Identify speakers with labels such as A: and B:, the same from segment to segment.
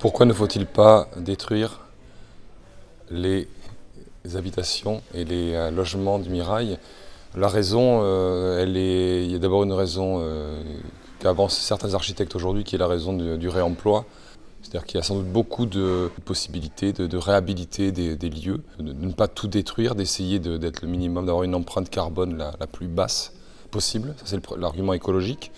A: Pourquoi ne faut-il pas détruire les habitations et les logements du Mirail? La raison, il y a d'abord une raison qu'avancent certains architectes aujourd'hui, qui est la raison du réemploi. C'est-à-dire qu'il y a sans doute beaucoup de possibilités de réhabiliter des lieux, de ne pas tout détruire, d'essayer d'être le minimum, d'avoir une empreinte carbone la plus basse possible. Ça, c'est l'argument écologique.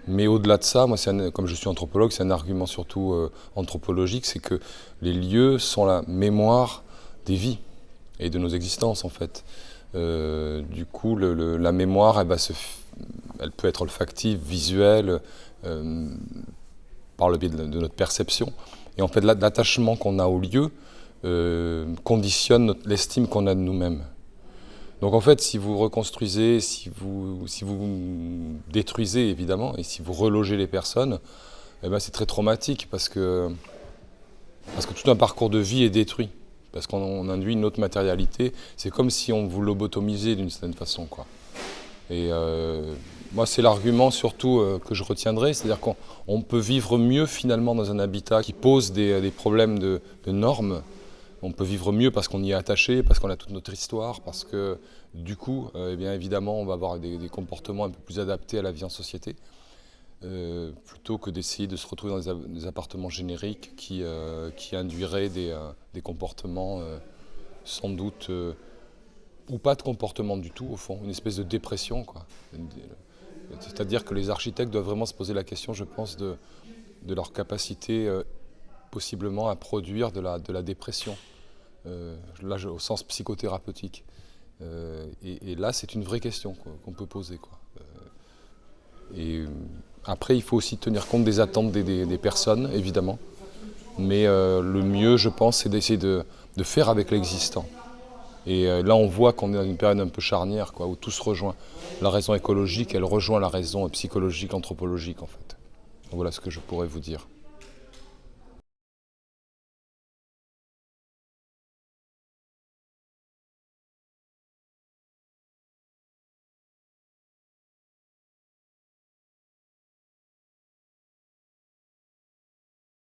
A: Mais au-delà de ça, moi, comme je suis anthropologue, c'est un argument surtout anthropologique, c'est que les lieux sont la mémoire des vies et de nos existences, en fait. Du coup, la mémoire, elle peut être olfactive, visuelle, par le biais de notre perception. Et en fait, l'attachement qu'on a au lieu conditionne l'estime qu'on a de nous-mêmes. Donc en fait, si vous reconstruisez, si vous détruisez évidemment, et si vous relogez les personnes, eh ben c'est très traumatique parce que tout un parcours de vie est détruit. Parce qu'on induit une autre matérialité. C'est comme si on vous lobotomisait d'une certaine façon, quoi. Et moi, c'est l'argument surtout que je retiendrai, c'est-à-dire qu'on peut vivre mieux finalement dans un habitat qui pose des problèmes de normes. On peut vivre mieux parce qu'on y est attaché, parce qu'on a toute notre histoire, parce que du coup, eh bien évidemment, on va avoir des comportements un peu plus adaptés à la vie en société, plutôt que d'essayer de se retrouver dans des appartements génériques qui induiraient des comportements sans doute, ou pas de comportement du tout au fond, une espèce de dépression, quoi. C'est-à-dire que les architectes doivent vraiment se poser la question, je pense, de leur capacité possiblement à produire de la dépression, là au sens psychothérapeutique. Et là, c'est une vraie question qu'on peut poser, quoi. Et après, il faut aussi tenir compte des attentes des personnes, évidemment. Mais le mieux, je pense, c'est d'essayer de faire avec l'existant. Et là, on voit qu'on est dans une période un peu charnière, quoi, où tout se rejoint. La raison écologique, elle rejoint la raison psychologique, anthropologique, en fait. Donc voilà ce que je pourrais vous dire.